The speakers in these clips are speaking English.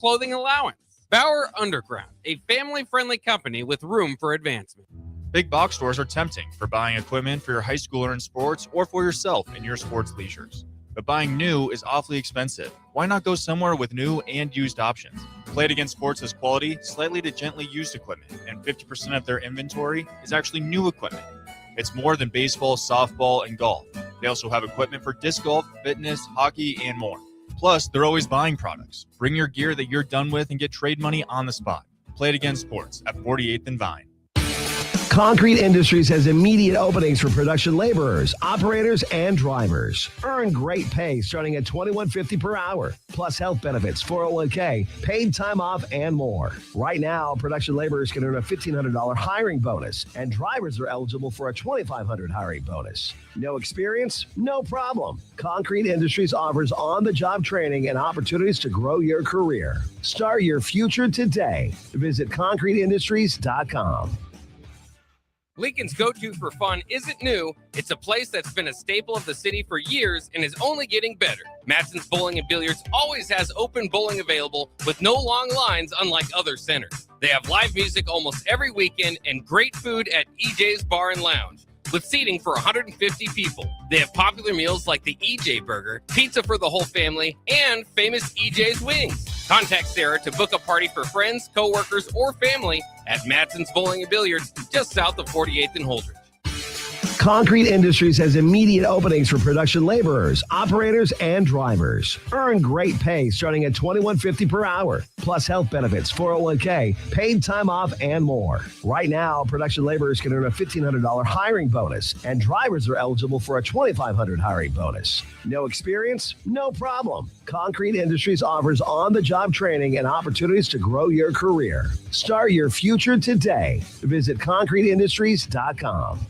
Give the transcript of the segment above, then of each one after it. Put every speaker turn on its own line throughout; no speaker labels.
clothing allowance. Bauer Underground, a family-friendly company with room for advancement.
Big box stores are tempting for buying equipment for your high schooler in sports or for yourself in your sports leisures. But buying new is awfully expensive. Why not go somewhere with new and used options? Play It Again Sports has quality, slightly to gently used equipment, and 50% of their inventory is actually new equipment. It's more than baseball, softball, and golf. They also have equipment for disc golf, fitness, hockey, and more. Plus, they're always buying products. Bring your gear that you're done with and get trade money on the spot. Play It Again Sports at 48th and Vine.
Concrete Industries has immediate openings for production laborers, operators, and drivers. Earn great pay starting at $21.50 per hour, plus health benefits, 401k, paid time off, and more. Right now, production laborers can earn a $1,500 hiring bonus, and drivers are eligible for a $2,500 hiring bonus. No experience? No problem. Concrete Industries offers on-the-job training and opportunities to grow your career. Start your future today. Visit concreteindustries.com.
Lincoln's go-to for fun isn't new. It's a place that's been a staple of the city for years and is only getting better. Matson's Bowling and Billiards always has open bowling available with no long lines, unlike other centers. They have live music almost every weekend and great food at EJ's Bar and Lounge, with seating for 150 people. They have popular meals like the EJ Burger, pizza for the whole family, and famous EJ's Wings. Contact Sarah to book a party for friends, coworkers, or family at Matson's Bowling and Billiards, just south of 48th and Holdridge.
Concrete Industries has immediate openings for production laborers, operators, and drivers. Earn great pay starting at $21.50 per hour, plus health benefits, 401k, paid time off, and more. Right now, production laborers can earn a $1,500 hiring bonus, and drivers are eligible for a $2,500 hiring bonus. No experience? No problem. Concrete Industries offers on-the-job training and opportunities to grow your career. Start your future today. Visit concreteindustries.com.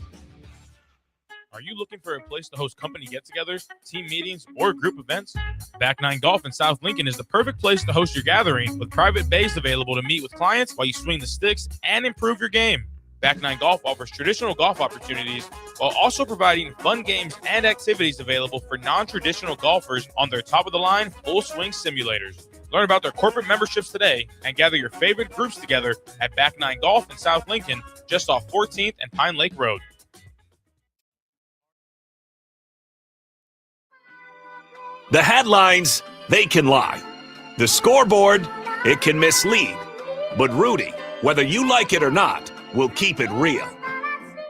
Are you looking for a place to host company get-togethers, team meetings, or group events? Back 9 Golf in South Lincoln is the perfect place to host your gathering, with private bays available to meet with clients while you swing the sticks and improve your game. Back 9 Golf offers traditional golf opportunities while also providing fun games and activities available for non-traditional golfers on their top-of-the-line full-swing simulators. Learn about their corporate memberships today and gather your favorite groups together at Back 9 Golf in South Lincoln, just off 14th and Pine Lake Road.
The headlines, they can lie. The scoreboard, it can mislead. But Rudy, whether you like it or not, will keep it real.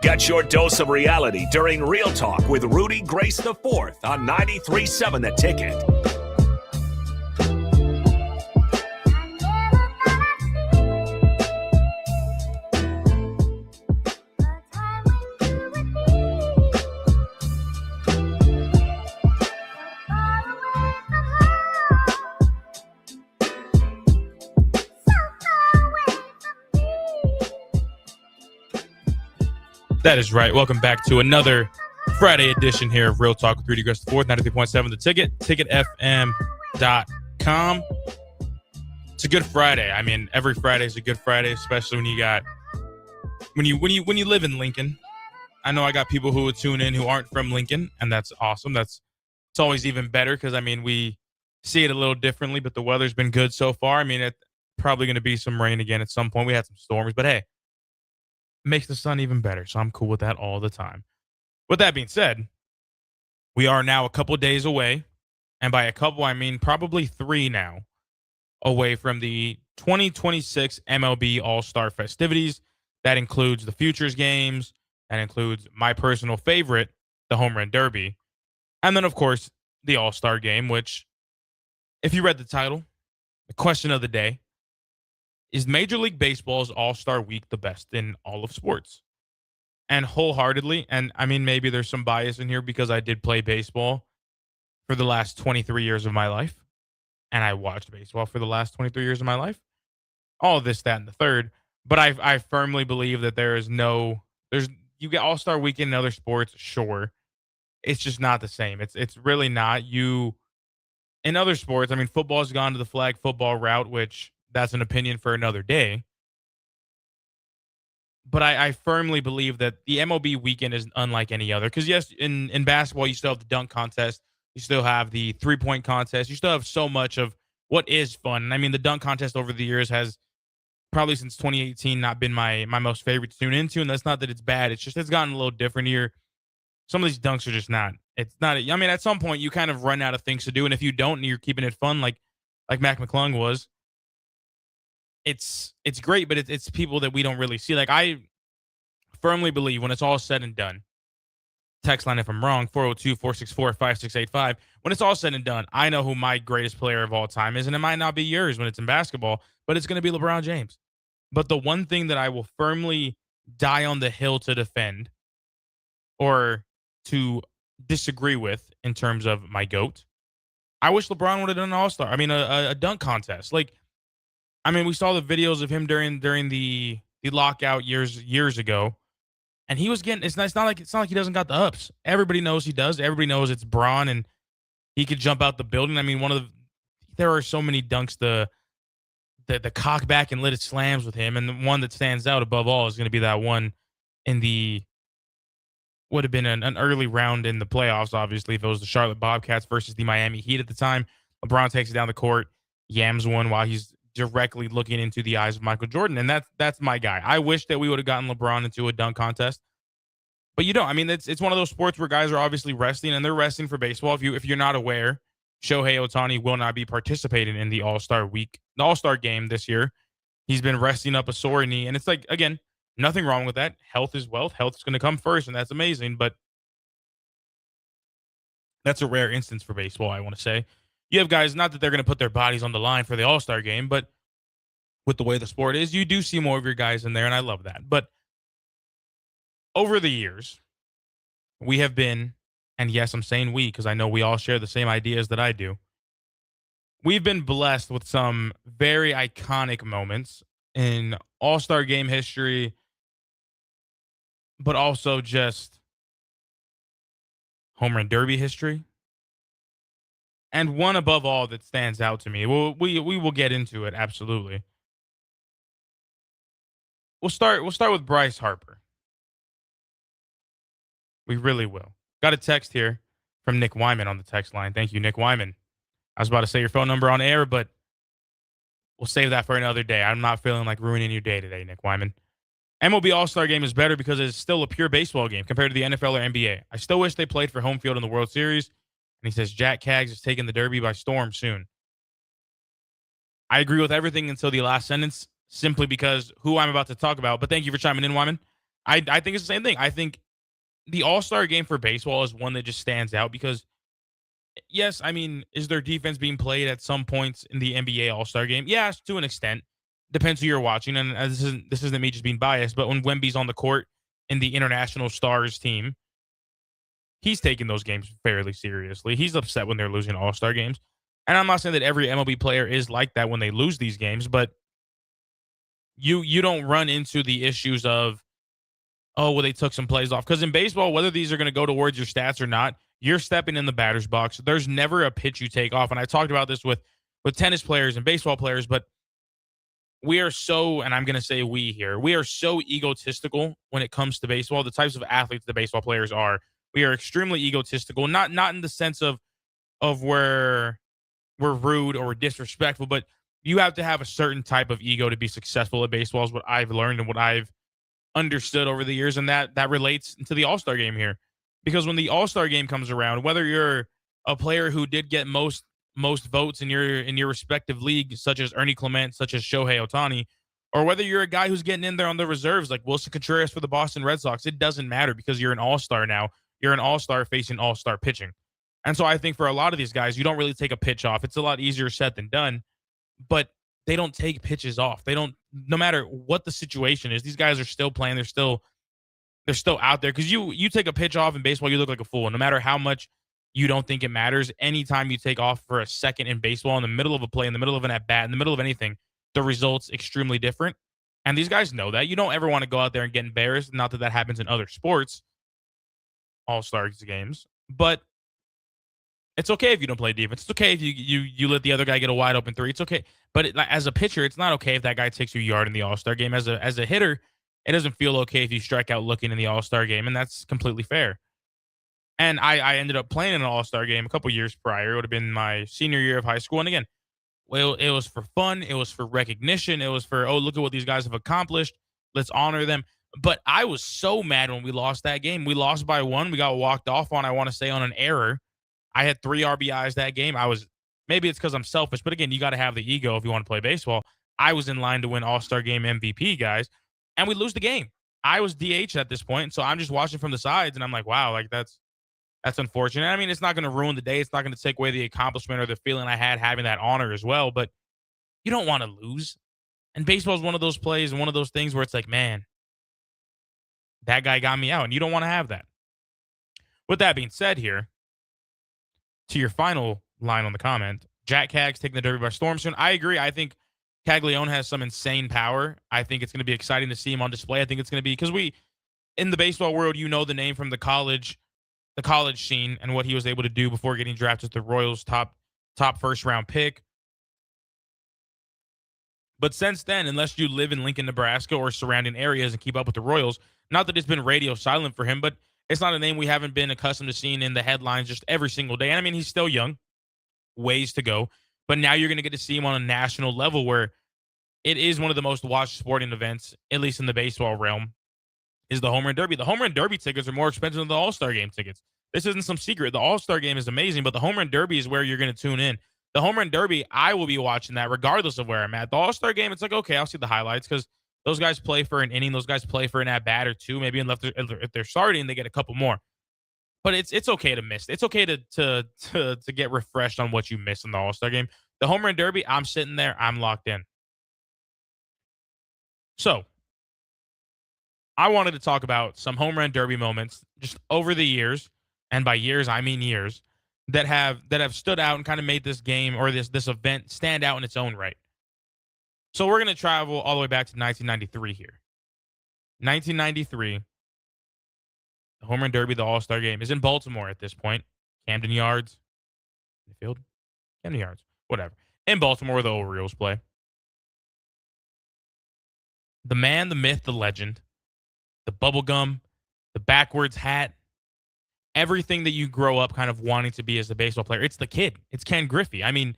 Get your dose of reality during Real Talk with Rudy Gres IV on 93.7 The Ticket.
That is right. Welcome back to another Friday edition here of Real Talk with Rudy Gres IV, 93.7 The Ticket, ticketfm.com. It's a good Friday. I mean, every Friday is a good Friday, especially when you live in Lincoln. I know I got people who would tune in who aren't from Lincoln, and that's awesome. It's always even better because, I mean, we see it a little differently, but the weather's been good so far. I mean, it's probably going to be some rain again at some point. We had some storms, but hey, makes the sun even better, so I'm cool with that all the time. With that being said, we are now a couple days away, and by a couple, I mean probably 3 now, away from the 2026 MLB All-Star festivities. That includes the Futures games, that includes my personal favorite, the Home Run Derby, and then, of course, the All-Star game, which, if you read the title, the question of the day, is Major League Baseball's All-Star Week the best in all of sports? And wholeheartedly, and I mean, maybe there's some bias in here because I did play baseball for the last 23 years of my life, and I watched baseball for the last 23 years of my life. All of this, that, and the third. But I firmly believe that you get All-Star Weekend in other sports, sure. It's just not the same. It's really not. In other sports, I mean, football's gone to the flag football route, which that's an opinion for another day. But I firmly believe that the MLB weekend is unlike any other. Because, yes, in basketball, you still have the dunk contest. You still have the three-point contest. You still have so much of what is fun. And I mean, the dunk contest over the years has probably since 2018 not been my most favorite to tune into. And that's not that it's bad. It's just it's gotten a little different here. Some of these dunks are just not. It's not. I mean, at some point you kind of run out of things to do, and if you don't, and you're keeping it fun, like Mac McClung was, it's great. But it's people that we don't really see. Like I firmly believe when it's all said and done. Text line if I'm wrong, 402-464-5685. When it's all said and done, I know who my greatest player of all time is, and it might not be yours when it's in basketball, but it's going to be LeBron James. But the one thing that I will firmly die on the hill to defend or to disagree with in terms of my GOAT, I wish LeBron would have done an all-star. I mean, a dunk contest. Like, I mean, we saw the videos of him during the lockout years ago. And he was getting. It's not like he doesn't got the ups. Everybody knows he does. Everybody knows it's Braun, and he could jump out the building. I mean, there are so many dunks. The cock back and lit it slams with him, and the one that stands out above all is going to be that one in the would have been an early round in the playoffs. Obviously, if it was the Charlotte Bobcats versus the Miami Heat at the time, LeBron takes it down the court, yams one while he's directly looking into the eyes of Michael Jordan. And that's my guy. I wish that we would have gotten LeBron into a dunk contest, but you don't. I mean, it's one of those sports where guys are obviously resting, and they're resting for baseball. If you're not aware, Shohei Ohtani will not be participating in the All-Star game this year. He's been resting up a sore knee, and it's like, again, nothing wrong with that. Health is wealth. Health is going to come first, and that's amazing, but that's a rare instance for baseball, I want to say. You have guys, not that they're going to put their bodies on the line for the All-Star game, but with the way the sport is, you do see more of your guys in there, and I love that. But over the years, we have been, and yes, I'm saying we because I know we all share the same ideas that I do. We've been blessed with some very iconic moments in All-Star game history, but also just home run derby history. And one above all that stands out to me. Well, we will get into it, absolutely. We'll start with Bryce Harper. We really will. Got a text here from Nick Wyman on the text line. Thank you, Nick Wyman. I was about to say your phone number on air, but we'll save that for another day. I'm not feeling like ruining your day today, Nick Wyman. MLB All-Star Game is better because it's still a pure baseball game compared to the NFL or NBA. I still wish they played for home field in the World Series. And he says, Jack Caggs is taking the Derby by storm soon. I agree with everything until the last sentence, simply because who I'm about to talk about. But thank you for chiming in, Wyman. I think it's the same thing. I think the All-Star game for baseball is one that just stands out because, yes, I mean, is there defense being played at some points in the NBA All-Star game? Yes, to an extent. Depends who you're watching. And this isn't me just being biased, but when Wemby's on the court in the International Stars team, he's taking those games fairly seriously. He's upset when they're losing All-Star games. And I'm not saying that every MLB player is like that when they lose these games, but you don't run into the issues of, oh, well, they took some plays off. Because in baseball, whether these are going to go towards your stats or not, you're stepping in the batter's box. There's never a pitch you take off. And I talked about this with tennis players and baseball players, but we are so, and I'm going to say we here, we are so egotistical when it comes to baseball. The types of athletes the baseball players are, we are extremely egotistical, not in the sense of where we're rude or disrespectful, but you have to have a certain type of ego to be successful at baseball is what I've learned and what I've understood over the years. And that relates to the All-Star game here, because when the All-Star game comes around, whether you're a player who did get most votes in your respective league, such as Ernie Clement, such as Shohei Ohtani, or whether you're a guy who's getting in there on the reserves like Wilson Contreras for the Boston Red Sox, it doesn't matter because you're an all-star now. You're an all-star facing all-star pitching. And so I think for a lot of these guys, you don't really take a pitch off. It's a lot easier said than done, but they don't take pitches off. They don't, no matter what the situation is, these guys are still playing. They're still out there because you take a pitch off in baseball, you look like a fool. No matter how much you don't think it matters, anytime you take off for a second in baseball, in the middle of a play, in the middle of an at-bat, in the middle of anything, the result's extremely different. And these guys know that. You don't ever want to go out there and get embarrassed. Not that happens in other sports, All-Star games. But it's okay if you don't play defense. It's okay if you let the other guy get a wide open three. It's okay. But as a pitcher, it's not okay if that guy takes you a yard in the All-Star game. As a hitter, it doesn't feel okay if you strike out looking in the All-Star game, and that's completely fair. And I ended up playing in an All-Star game a couple years prior. It would have been my senior year of high school. And again, Well, it was for fun. It was for recognition. It was for, oh, look at what these guys have accomplished. Let's honor them. But I was so mad when we lost that game. We lost by 1. We got walked off on, I want to say, on an error. I had 3 RBIs that game. Maybe it's because I'm selfish, but again, you got to have the ego if you want to play baseball. I was in line to win All-Star Game MVP, guys, and we lose the game. I was DH at this point, so I'm just watching from the sides, and I'm like, wow, like that's unfortunate. I mean, it's not going to ruin the day. It's not going to take away the accomplishment or the feeling I had having that honor as well, but you don't want to lose. And baseball is one of those plays and one of those things where it's like, man, that guy got me out, and you don't want to have that. With that being said here, to your final line on the comment, Jack Cag's taking the Derby by storm soon. I agree. I think Caglione has some insane power. I think it's going to be exciting to see him on display. I think it's going to be, because in the baseball world, you know the name from the college scene and what he was able to do before getting drafted to the Royals, top first round pick. But since then, unless you live in Lincoln, Nebraska or surrounding areas and keep up with the Royals, not that it's been radio silent for him, but it's not a name we haven't been accustomed to seeing in the headlines just every single day. And I mean, he's still young, ways to go. But now you're going to get to see him on a national level where it is one of the most watched sporting events, at least in the baseball realm, is the Home Run Derby. The Home Run Derby tickets are more expensive than the All-Star Game tickets. This isn't some secret. The All-Star Game is amazing, but the Home Run Derby is where you're going to tune in. The Home Run Derby, I will be watching that regardless of where I'm at. The All-Star Game, it's like, okay, I'll see the highlights because those guys play for an inning. Those guys play for an at-bat or two. Maybe if they're starting, they get a couple more. But it's okay to miss. It's okay to get refreshed on what you missed in the All-Star Game. The Home Run Derby, I'm sitting there. I'm locked in. So, I wanted to talk about some Home Run Derby moments just over the years, and by years, I mean years, that have stood out and kind of made this game or this event stand out in its own right. So we're going to travel all the way back to 1993 here. 1993, the Home Run Derby, the All-Star Game, is in Baltimore at this point. Camden Yards. Field? Camden Yards. Whatever. In Baltimore where the Orioles play. The man, the myth, the legend, the bubble gum, the backwards hat, everything that you grow up kind of wanting to be as a baseball player. It's the kid. It's Ken Griffey. I mean,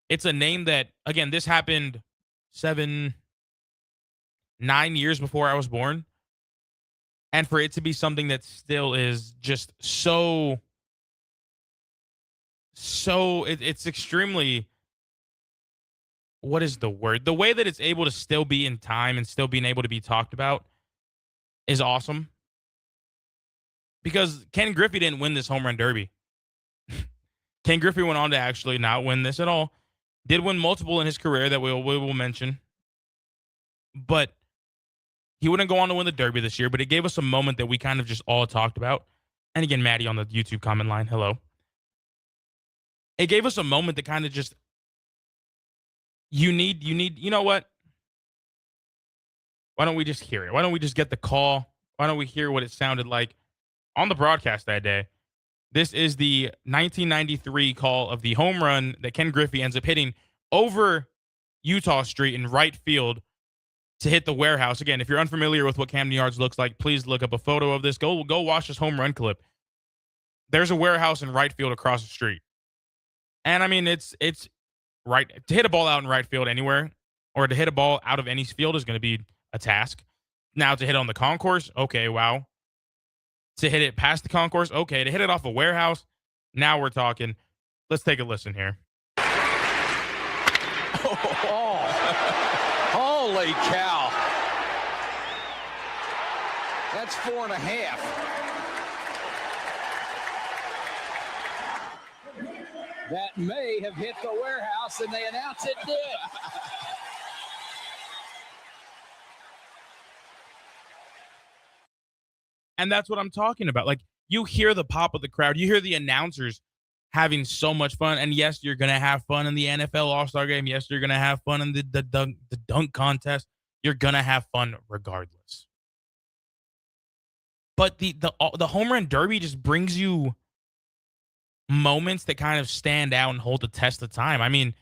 it's a name that, again, this happened 9 years before I was born. And for it to be something that still is just it's extremely, what is the word? The way that it's able to still be in time and still being able to be talked about is awesome. Because Ken Griffey didn't win this Home Run Derby. Ken Griffey went on to actually not win this at all. Did win multiple in his career that we will mention. But he wouldn't go on to win the Derby this year, but it gave us a moment that we kind of just all talked about. And again, Maddie on the YouTube comment line, hello. It gave us a moment that kind of just, you know what? Why don't we just hear it? Why don't we just get the call? Why don't we hear what it sounded like on the broadcast that day? This is the 1993 call of the home run that Ken Griffey ends up hitting over Utah Street in right field to hit the warehouse. Again, if you're unfamiliar with what Camden Yards looks like, please look up a photo of this. Go watch this home run clip. There's a warehouse in right field across the street. And I mean, it's right to hit a ball out in right field anywhere, or to hit a ball out of any field is going to be a task. Now to hit on the concourse, okay, wow. To hit it past the concourse, okay. To hit it off a warehouse, now we're talking. Let's take a listen here.
Oh, holy cow. That's 4.5. That may have hit the warehouse, and they announce it did.
And that's what I'm talking about. Like, you hear the pop of the crowd. You hear the announcers having so much fun. And yes, you're going to have fun in the NFL All-Star Game. Yes, you're going to have fun in the dunk contest. You're going to have fun regardless. But the Home Run Derby just brings you moments that kind of stand out and hold the test of time. I mean,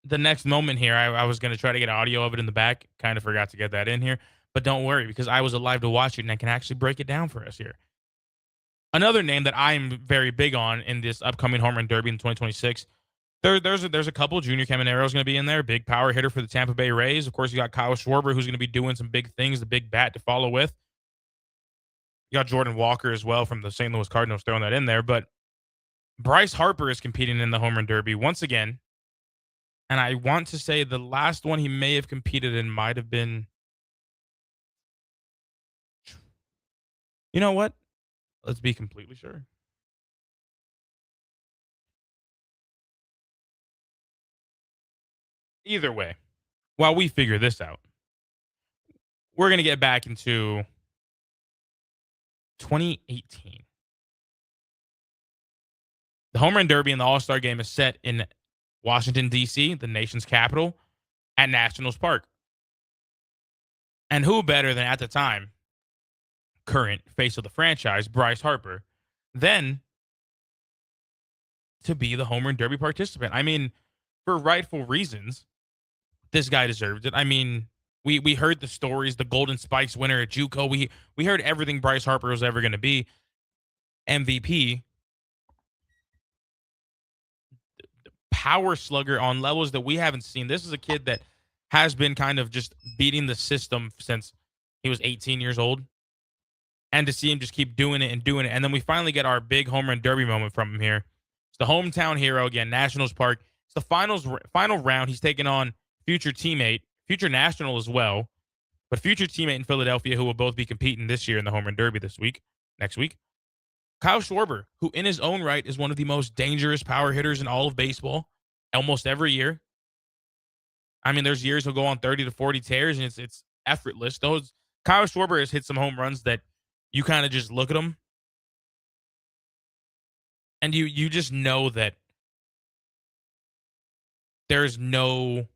the next moment here, I was going to try to get audio of it in the back. Kind of forgot to get that in here. But don't worry, because I was alive to watch it, and I can actually break it down for us here. Another name that I'm very big on in this upcoming Home Run Derby in 2026, There's a couple. Junior Caminero is going to be in there, big power hitter for the Tampa Bay Rays. Of course, you got Kyle Schwarber, who's going to be doing some big things, the big bat to follow with. You got Jordan Walker as well from the St. Louis Cardinals throwing that in there. But Bryce Harper is competing in the home run derby once again. And I want to say the last one he may have competed in might have been. You know what? Let's be completely sure. Either way, while we figure this out, we're going to get back into 2018. The home run derby and the All-Star game is set in Washington, D.C., the nation's capital, at Nationals Park. And who better than, at the time, current face of the franchise, Bryce Harper, than to be the home run derby participant? I mean, for rightful reasons, this guy deserves it. I mean, we heard the stories, the Golden Spikes winner at JUCO. We heard everything Bryce Harper was ever going to be. MVP, power slugger on levels that we haven't seen. This is a kid that has been kind of just beating the system since he was 18 years old. And to see him just keep doing it. And then we finally get our big home run derby moment from him here. It's the hometown hero again, Nationals Park. It's the final round. He's taking on future teammate, future national as well, but future teammate in Philadelphia, who will both be competing this year in the home run derby next week. Kyle Schwarber, who in his own right is one of the most dangerous power hitters in all of baseball, almost every year. I mean, there's years he'll go on 30 to 40 tears, and it's effortless. Kyle Schwarber has hit some home runs that you kind of just look at them, and you just know that there's no.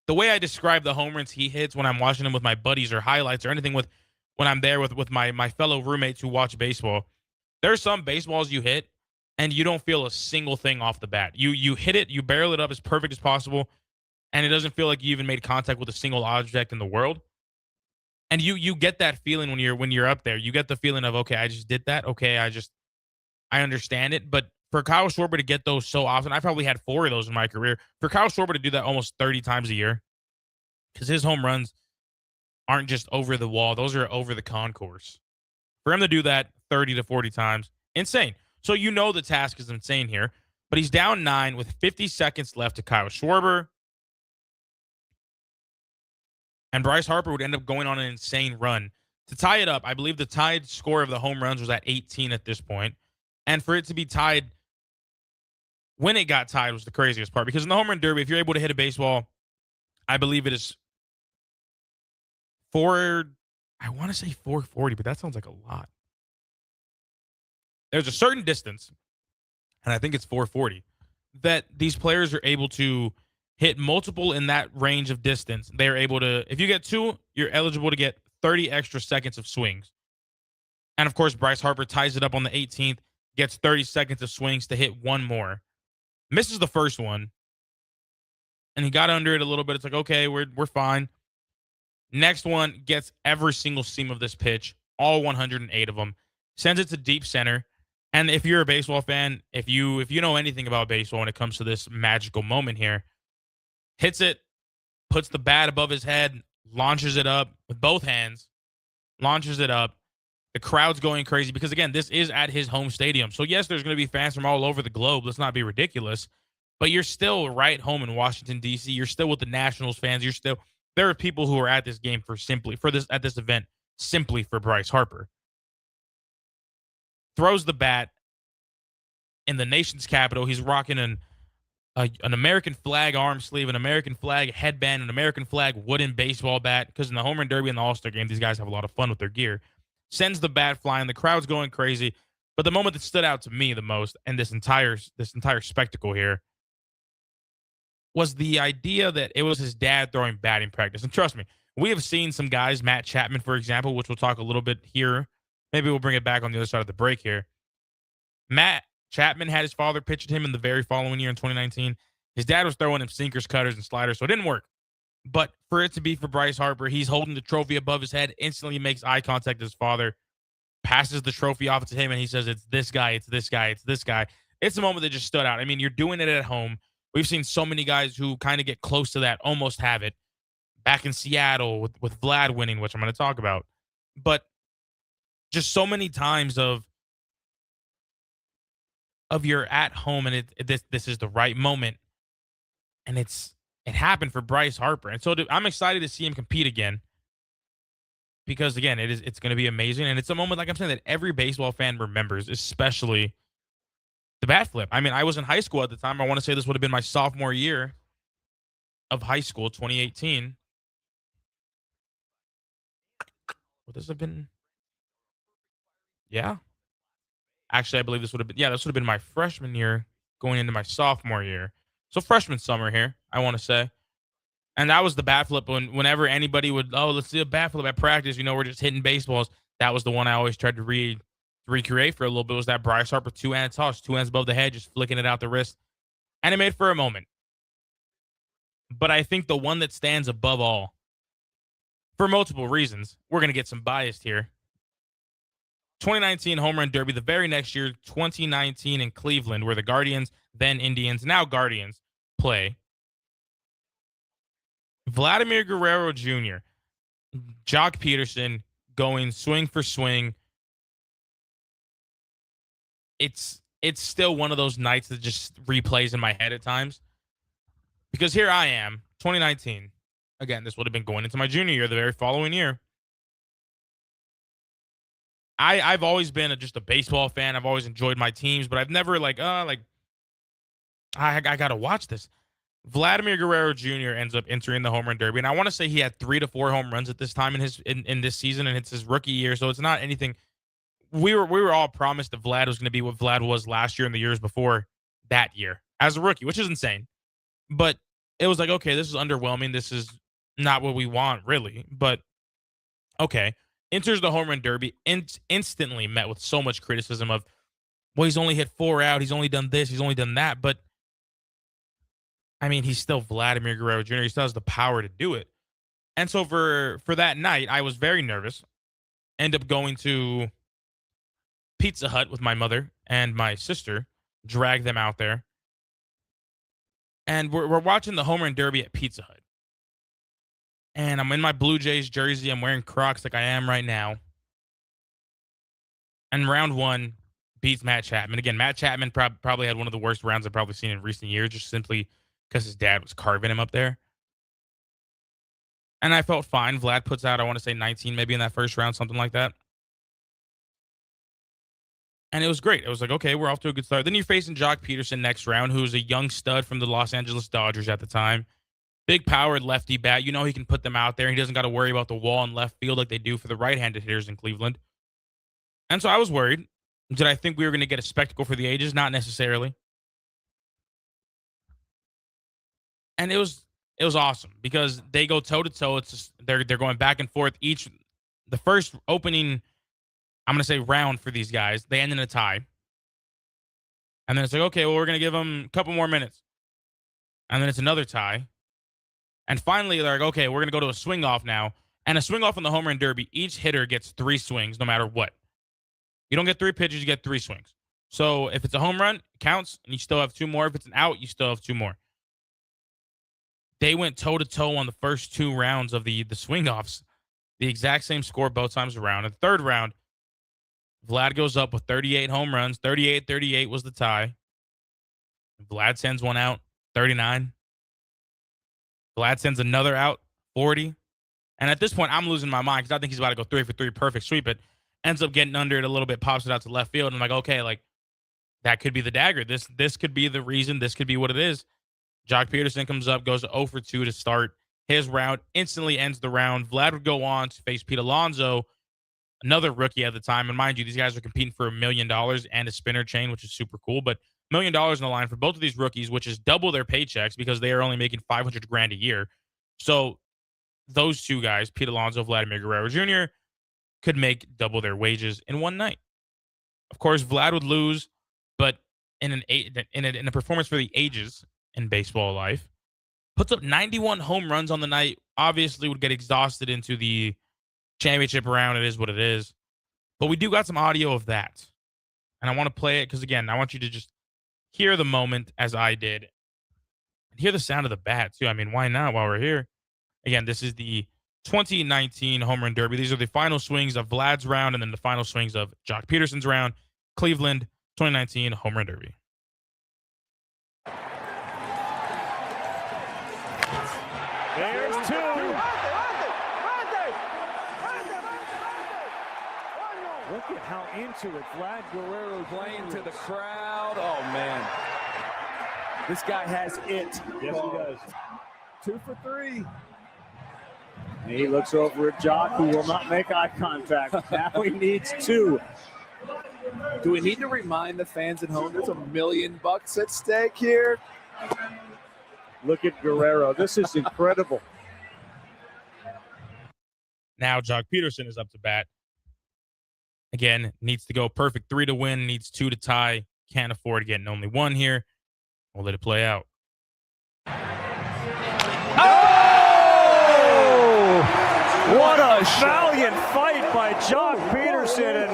The way I describe the home runs he hits when I'm watching them with my buddies or highlights or anything when I'm there with my fellow roommates who watch baseball, there's some baseballs you hit and you don't feel a single thing off the bat. You hit it, you barrel it up as perfect as possible, and it doesn't feel like you even made contact with a single object in the world. And you get that feeling when you're up there. You get the feeling of, okay, I just did that. Okay, I understand it. But for Kyle Schwarber to get those so often, I probably had 4 of those in my career. For Kyle Schwarber to do that almost 30 times a year, because his home runs aren't just over the wall. Those are over the concourse. For him to do that 30 to 40 times, insane. So you know the task is insane here. But he's down 9 with 50 seconds left to Kyle Schwarber. And Bryce Harper would end up going on an insane run. To tie it up, I believe the tied score of the home runs was at 18 at this point. And for it to be tied, when it got tied was the craziest part. Because in the home run derby, if you're able to hit a baseball, I believe it is I want to say 440, but that sounds like a lot. There's a certain distance, and I think it's 440, that these players are able to hit multiple in that range of distance. They're able to, if you get 2, you're eligible to get 30 extra seconds of swings. And of course, Bryce Harper ties it up on the 18th, gets 30 seconds of swings to hit 1 more. Misses the first one, and he got under it a little bit. It's like, okay, we're fine. Next one gets every single seam of this pitch, all 108 of them, sends it to deep center. And if you're a baseball fan, if you know anything about baseball when it comes to this magical moment here, hits it, puts the bat above his head, launches it up with both hands, launches it up. The crowd's going crazy because, again, this is at his home stadium. So, yes, there's going to be fans from all over the globe. Let's not be ridiculous. But you're still right home in Washington, D.C. You're still with the Nationals fans. There are people who are at this game at this event simply for Bryce Harper. Throws the bat in the nation's capital. He's rocking an American flag arm sleeve, an American flag headband, an American flag wooden baseball bat. Because in the home run derby and the All-Star game, these guys have a lot of fun with their gear. Sends the bat flying. The crowd's going crazy. But the moment that stood out to me the most in this entire spectacle here was the idea that it was his dad throwing batting practice. And trust me, we have seen some guys, Matt Chapman, for example, which we'll talk a little bit here. Maybe we'll bring it back on the other side of the break here. Matt Chapman had his father pitch at him in the very following year in 2019. His dad was throwing him sinkers, cutters, and sliders, so it didn't work. But for it to be for Bryce Harper, he's holding the trophy above his head, instantly makes eye contact with his father, passes the trophy off to him, and he says, "It's this guy, it's this guy, it's this guy." it's a moment that just stood out. I mean, you're doing it at home. We've seen so many guys who kind of get close to that, almost have it. Back in Seattle with Vlad winning, which I'm going to talk about. But just so many times of you're at home and this is the right moment, and it happened for Bryce Harper, and so I'm excited to see him compete again because again it's going to be amazing, and it's a moment like I'm saying that every baseball fan remembers, especially the bat flip. I mean, I was in high school at the time. I want to say this would have been my sophomore year of high school, 2018. Would this have been? Yeah. Actually, I believe this would have been, this would have been my freshman year going into my sophomore year. So freshman summer here, I want to say. And that was the bat flip whenever anybody would, let's do a bat flip at practice. We're just hitting baseballs. That was the one I always tried to recreate for a little bit, was that Bryce Harper two-hand toss, two hands above the head, just flicking it out the wrist. And it made for a moment. But I think the one that stands above all, for multiple reasons, we're going to get some biased here. 2019 Home Run Derby. The very next year, 2019 in Cleveland, where the Guardians, then Indians, now Guardians, play. Vladimir Guerrero Jr., Jock Peterson going swing for swing. It's still one of those nights that just replays in my head at times. Because here I am, 2019. Again, this would have been going into my junior year, the very following year. I've always been just a baseball fan. I've always enjoyed my teams, but I've never I got to watch this. Vladimir Guerrero Jr. ends up entering the home run derby, and I want to say he had 3 to 4 home runs at this time in this season, and it's his rookie year, so it's not anything. We were all promised that Vlad was going to be what Vlad was last year and the years before that year as a rookie, which is insane. But it was like, okay, this is underwhelming. This is not what we want, really. But okay. Enters the home run derby, instantly met with so much criticism of, well, he's only hit 4 out. He's only done this. He's only done that. But, I mean, he's still Vladimir Guerrero Jr. He still has the power to do it. And so for that night, I was very nervous. End up going to Pizza Hut with my mother and my sister. Drag them out there. And we're watching the home run derby at Pizza Hut. And I'm in my Blue Jays jersey. I'm wearing Crocs like I am right now. And round 1 beats Matt Chapman. Again, Matt Chapman probably had one of the worst rounds I've probably seen in recent years, just simply because his dad was carving him up there. And I felt fine. Vlad puts out, I want to say 19 maybe in that first round, something like that. And it was great. It was like, okay, we're off to a good start. Then you're facing Jock Peterson next round, who's a young stud from the Los Angeles Dodgers at the time. Big powered lefty bat. He can put them out there. He doesn't got to worry about the wall in left field like they do for the right-handed hitters in Cleveland. And so I was worried. Did I think we were going to get a spectacle for the ages? Not necessarily. And it was awesome because they go toe-to-toe. It's just, they're going back and forth. The first opening, I'm going to say round for these guys, they end in a tie. And then it's like, okay, well, we're going to give them a couple more minutes. And then it's another tie. And finally, they're like, okay, we're going to go to a swing off now. And a swing off in the home run derby, each hitter gets 3 swings no matter what. You don't get 3 pitches, you get 3 swings. So if it's a home run, it counts, and you still have 2 more. If it's an out, you still have 2 more. They went toe-to-toe on the first 2 rounds of the swing offs. The exact same score both times around. In the third round, Vlad goes up with 38 home runs. 38-38 was the tie. Vlad sends one out, 39. Vlad sends another out, 40. And at this point, I'm losing my mind because I think he's about to go 3 for 3, perfect sweep. But ends up getting under it a little bit, pops it out to left field. And I'm like, okay, that could be the dagger. This could be the reason. This could be what it is. Jock Peterson comes up, goes 0 for 2 to start his round, instantly ends the round. Vlad would go on to face Pete Alonso, another rookie at the time. And mind you, these guys are competing for $1 million and a spinner chain, which is super cool. But $1 million in the line for both of these rookies, which is double their paychecks because they are only making $500,000 a year. So those 2 guys, Pete Alonso, Vladimir Guerrero Jr., could make double their wages in one night. Of course, Vlad would lose, but in a performance for the ages in baseball life, puts up 91 home runs on the night. Obviously, would get exhausted into the championship round. It is what it is. But we do got some audio of that. And I want to play it because, again, I want you to just hear the moment as I did. And hear the sound of the bat, too. I mean, why not while we're here? Again, this is the 2019 Home Run Derby. These are the final swings of Vlad's round and then the final swings of Jock Peterson's round. Cleveland 2019 Home Run Derby.
There's two. Look at how into it Vlad Guerrero
Playing to the crowd. Oh, man. This guy has it.
Yes, he does. 2 for 3. And he looks over at Jock, who will not make eye contact. Now he needs 2.
Do we need to remind the fans at home there's $1 million at stake here?
Look at Guerrero. This is incredible.
Now Jock Peterson is up to bat. Again, needs to go perfect 3 to win, needs 2 to tie. Can't afford getting only 1 here. We'll let it play out.
Oh! What a valiant fight by Jock Peterson, and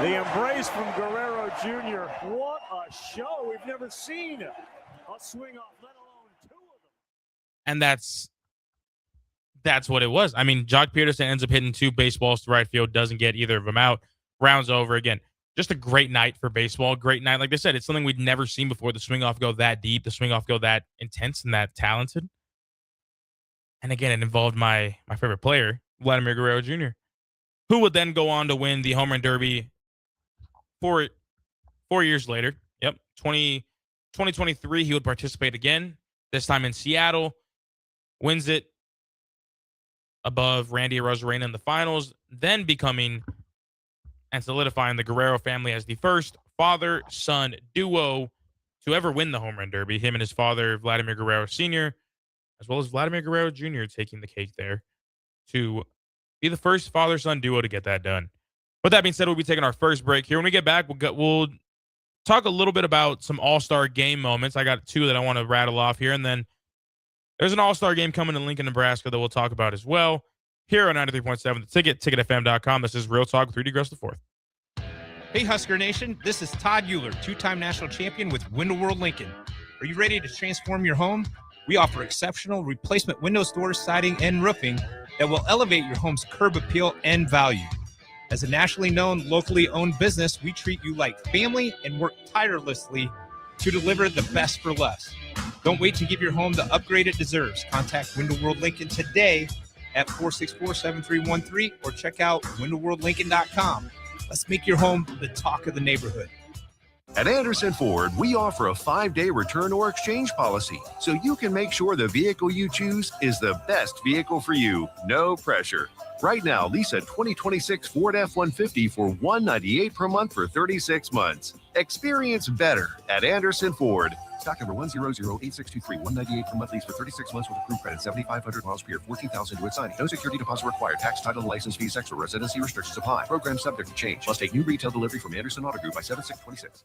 the embrace from Guerrero Jr. What a show. We've never seen a swing off, let alone 2 of them.
And that's what it was. I mean, Jock Peterson ends up hitting 2 baseballs to right field, doesn't get either of them out. Rounds over. Again, just a great night for baseball. Great night. Like I said, it's something we'd never seen before. The swing off go that deep, the swing off go that intense and that talented. And again, it involved my favorite player, Vladimir Guerrero Jr., who would then go on to win the Home Run Derby 4 years later. Yep. 2023, he would participate again, this time in Seattle, wins it above Randy Arozarena in the finals, then becoming and solidifying the Guerrero family as the first father-son duo to ever win the Home Run Derby. Him and his father, Vladimir Guerrero Sr., as well as Vladimir Guerrero Jr. taking the cake there to be the first father-son duo to get that done. With that being said, we'll be taking our first break here. When we get back, we'll talk a little bit about some All-Star game moments. I got 2 that I want to rattle off here, and then there's an All-Star game coming in Lincoln, Nebraska that we'll talk about as well. Here on 93.7 The Ticket, ticketfm.com. This is Real Talk with Rudy Gres IV.
Hey, Husker Nation. This is Todd Euler, 2-time national champion with Window World Lincoln. Are you ready to transform your home? We offer exceptional replacement windows, doors, siding, and roofing that will elevate your home's curb appeal and value. As a nationally known, locally owned business, we treat you like family and work tirelessly to deliver the best for less. Don't wait to give your home the upgrade it deserves. Contact Window World Lincoln today at 464-7313 or check out windowworldlincoln.com. Let's make your home the talk of the neighborhood.
At Anderson Ford, we offer a 5-day return or exchange policy, so you can make sure the vehicle you choose is the best vehicle for you. No pressure. Right now, lease a 2026 Ford F-150 for $198 per month for 36 months. Experience better at Anderson Ford. Stock number 1008623, $198 per month lease for 36 months with approved credit, 7,500 miles per year, 14,000 to its signing. No security deposit required. Tax, title, and license fees extra. Residency restrictions apply. Program subject to change. Must take new retail delivery from Anderson Auto Group by 7/6/26.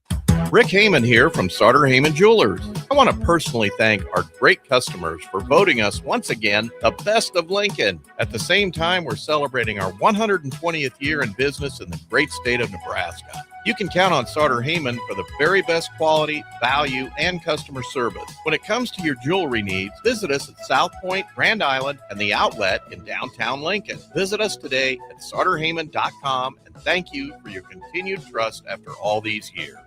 Rick Heyman here from Sauter Heyman Jewelers. I want to personally thank our great customers for voting us once again the best of Lincoln. At the same time, we're celebrating our 120th year in business in the great state of Nebraska. You can count on Sauter Heyman for the very best quality, value, and customer service. When it comes to your jewelry needs, visit us at South Point, Grand Island, and the Outlet in downtown Lincoln. Visit us today at sauterheyman.com, and thank you for your continued trust after all these years.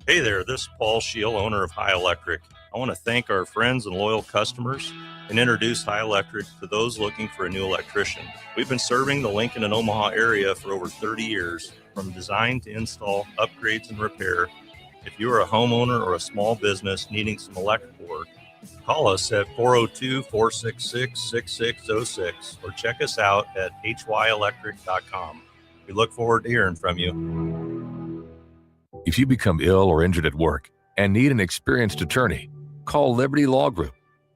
Hey there, this is Paul Scheel, owner of High Electric. I want to thank our friends and loyal customers and introduce High Electric to those looking for a new electrician. We've been serving the Lincoln and Omaha area for over 30 years, from design to install, upgrades, and repair. If you are a homeowner or a small business needing some electrical work, call us at 402-466-6606 or check us out at hyelectric.com. We look forward to hearing from you.
If you become ill or injured at work and need an experienced attorney, call Liberty Law Group.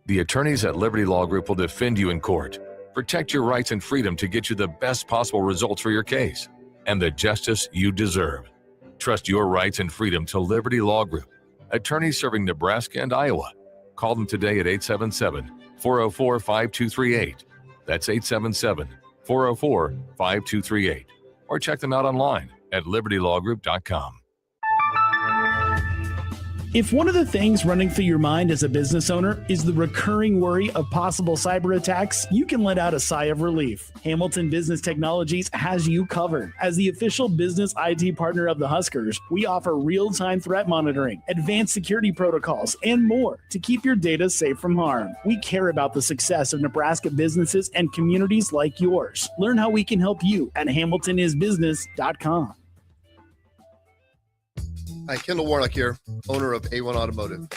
The attorneys at Liberty Law Group will defend you in court, protect your rights and freedom to get you the best possible results for your case and the justice you deserve. Trust your rights and freedom to Liberty Law Group, attorneys serving Nebraska and Iowa. Call them today at 877-404-5238. That's 877-404-5238. Or check them out online at libertylawgroup.com.
If one of the things running through your mind as a business owner is the recurring worry of possible cyber attacks, you can let out a sigh of relief. Hamilton Business Technologies has you covered. As the official business IT partner of the Huskers, we offer real-time threat monitoring, advanced security protocols, and more to keep your data safe from harm. We care about the success of Nebraska businesses and communities like yours. Learn how we can help you at hamiltonisbusiness.com.
Hi, Kendall Warnock here, owner of A1 Automotive.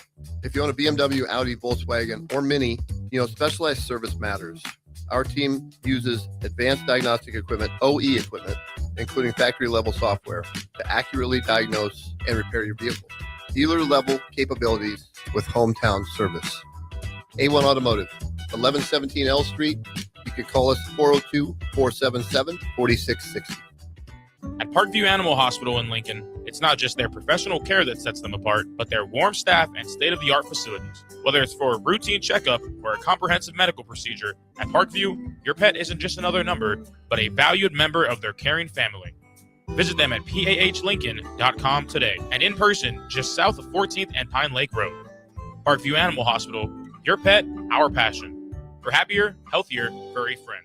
If you own a BMW, Audi, Volkswagen, or Mini, you know specialized service matters. Our team uses advanced diagnostic equipment, OE equipment, including factory-level software, to accurately diagnose and repair your vehicle. Dealer-level capabilities with hometown service. A1 Automotive, 1117 L Street. You can call us 402-477-4660.
At Parkview Animal Hospital in Lincoln, it's not just their professional care that sets them apart, but their warm staff and state-of-the-art facilities. Whether it's for a routine checkup or a comprehensive medical procedure, at Parkview, your pet isn't just another number, but a valued member of their caring family. Visit them at pahlincoln.com today and in person just south of 14th and Pine Lake Road. Parkview Animal Hospital, your pet, our passion. For happier, healthier, furry friends.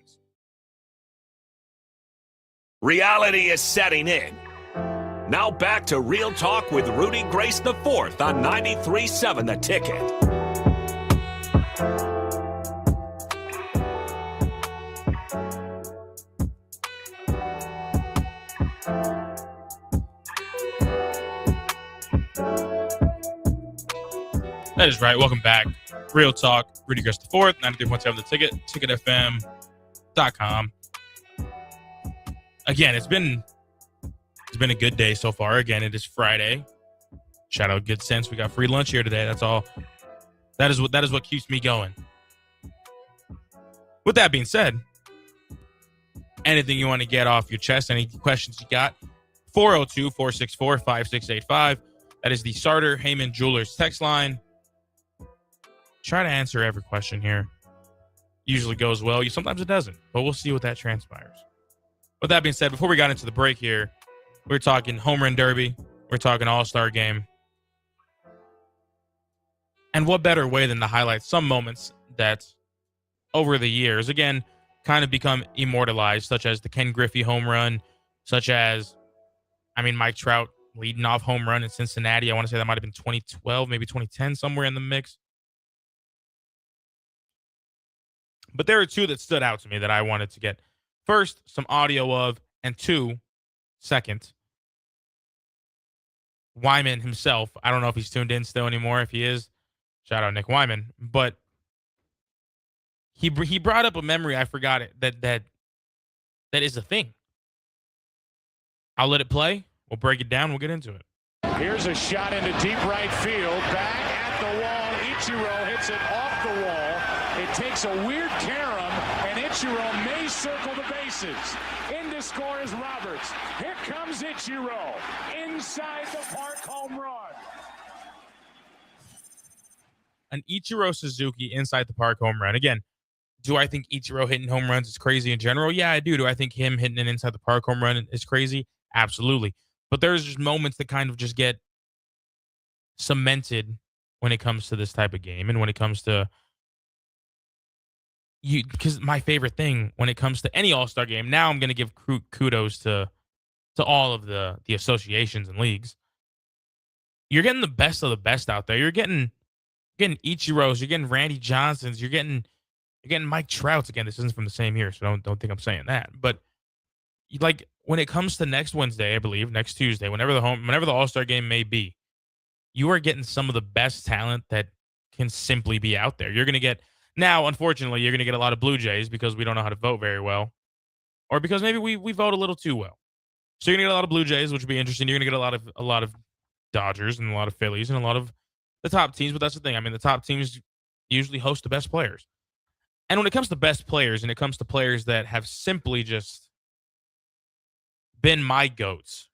Reality is setting in. Now back to Real Talk with Rudy Gres IV on 93.7 The Ticket.
That is right. Welcome back. Real Talk, Rudy Gres IV, 93.7 The Ticket, ticketfm.com. Again, it's been a good day so far. Again, it is Friday. Shout out Good Sense. We got free lunch here today. That's all. That is what keeps me going. With that being said, anything you want to get off your chest, any questions you got, 402-464-5685. That is the Sartor Heyman Jewelers text line. Try to answer every question here. Usually goes well. Sometimes it doesn't, but we'll see what that transpires. With that being said, before we got into the break here, we're talking home run derby. We're talking all-star game. And what better way than to highlight some moments that over the years, again, kind of become immortalized, such as the Ken Griffey home run, such as, Mike Trout leading off home run in Cincinnati. I want to say that might have been 2012, maybe 2010, somewhere in the mix. But there are two that stood out to me that I wanted to get. First, some audio of, and second, Wyman himself. I don't know if he's tuned in still anymore. If he is, shout out Nick Wyman. But he brought up a memory I forgot that is a thing. I'll let it play. We'll break it down. We'll get into it.
Here's a shot into deep right field. Back at the wall. Ichiro hits it off the wall. It takes a weird carom, and Ichiro may circle the bases. In to score is Roberts. Here comes Ichiro. Inside the park home run.
An Ichiro Suzuki inside the park home run. Again, do I think Ichiro hitting home runs is crazy in general? Yeah, I do. Do I think him hitting an inside the park home run is crazy? Absolutely. But there's just moments that kind of just get cemented when it comes to this type of game and when it comes to because my favorite thing when it comes to any all-star game, now I'm going to give kudos to all of the associations and leagues. You're getting the best of the best out there. You're getting Ichiros, you're getting Randy Johnsons, you're getting Mike Trouts. Again, this isn't from the same year, so don't think I'm saying that. But like when it comes to next Wednesday, I believe, next Tuesday, whenever the all-star game may be, you are getting some of the best talent that can simply be out there. You're going to get now, unfortunately, you're going to get a lot of Blue Jays because we don't know how to vote very well, or because maybe we vote a little too well. So you're going to get a lot of Blue Jays, which would be interesting. You're going to get a lot of Dodgers and a lot of Phillies and a lot of the top teams. But that's the thing. The top teams usually host the best players. And when it comes to best players and it comes to players that have simply just been my goats,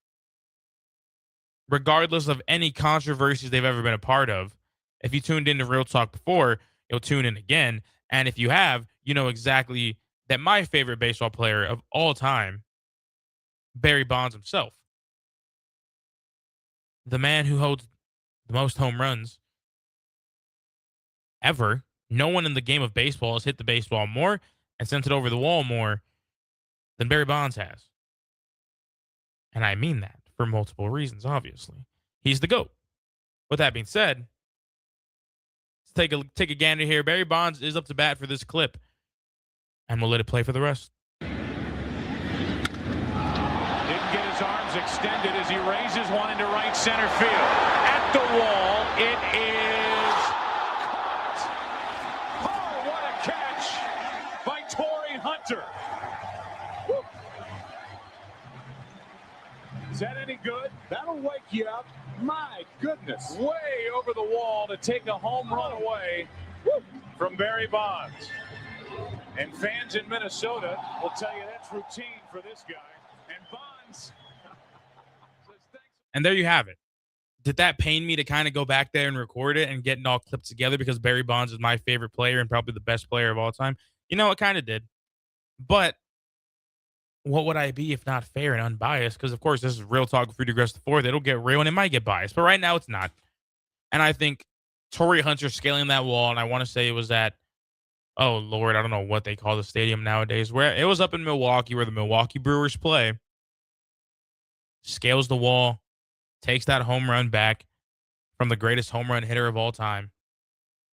regardless of any controversies they've ever been a part of, if you tuned into Real Talk before, you'll tune in again. And if you have, you know exactly that my favorite baseball player of all time, Barry Bonds himself, the man who holds the most home runs ever. No one in the game of baseball has hit the baseball more and sent it over the wall more than Barry Bonds has. And I mean that for multiple reasons, obviously. He's the GOAT. With that being said, let's take a gander here. Barry Bonds is up to bat for this clip, and we'll let it play for the rest.
Didn't get his arms extended as he raises one into right center field. At the wall, it is caught. Oh, what a catch by Torrey Hunter. Woo. Is that any good? That'll wake you up. My goodness. Way over the wall to take a home run away from Barry Bonds. And fans in Minnesota will tell you that's routine for this guy. And Bonds.
And there you have it. Did that pain me to kind of go back there and record it and get it all clipped together because Barry Bonds is my favorite player and probably the best player of all time? You know, it kind of did. But what would I be if not fair and unbiased? Because, of course, this is Real Talk with Rudy Gres IV. It'll get real and it might get biased. But right now, it's not. And I think Torrey Hunter scaling that wall, and I want to say it was at, oh, Lord, I don't know what they call the stadium nowadays, where it was up in Milwaukee where the Milwaukee Brewers play, scales the wall, takes that home run back from the greatest home run hitter of all time.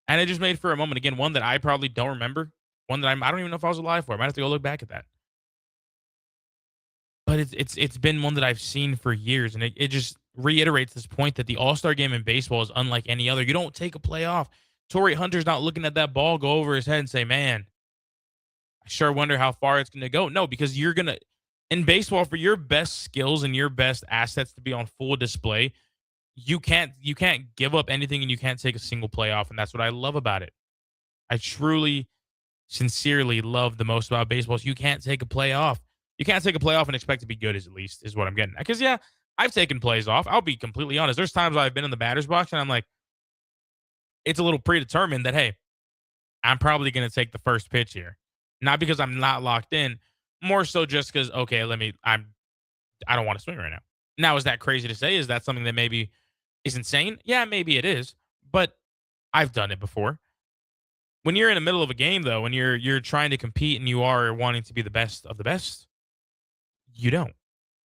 And it just made for a moment, again, one that I probably don't remember, one that I don't even know if I was alive for. I might have to go look back at that. But it's been one that I've seen for years, and it just reiterates this point that the All-Star game in baseball is unlike any other. You don't take a play off. Torrey Hunter's not looking at that ball go over his head and say, man, I sure wonder how far it's going to go. No, because you're going to, in baseball, for your best skills and your best assets to be on full display, you can't give up anything and you can't take a single play off, and that's what I love about it. I truly, sincerely love the most about baseball is you can't take a play off. You can't take a play off and expect to be good, at least, is what I'm getting at. Because, yeah, I've taken plays off. I'll be completely honest. There's times I've been in the batter's box, and I'm like, it's a little predetermined that, hey, I'm probably going to take the first pitch here. Not because I'm not locked in, more so just because, okay, I don't want to swing right now. Now, is that crazy to say? Is that something that maybe is insane? Yeah, maybe it is. But I've done it before. When you're in the middle of a game, though, when you're trying to compete and you are wanting to be the best of the best, you don't.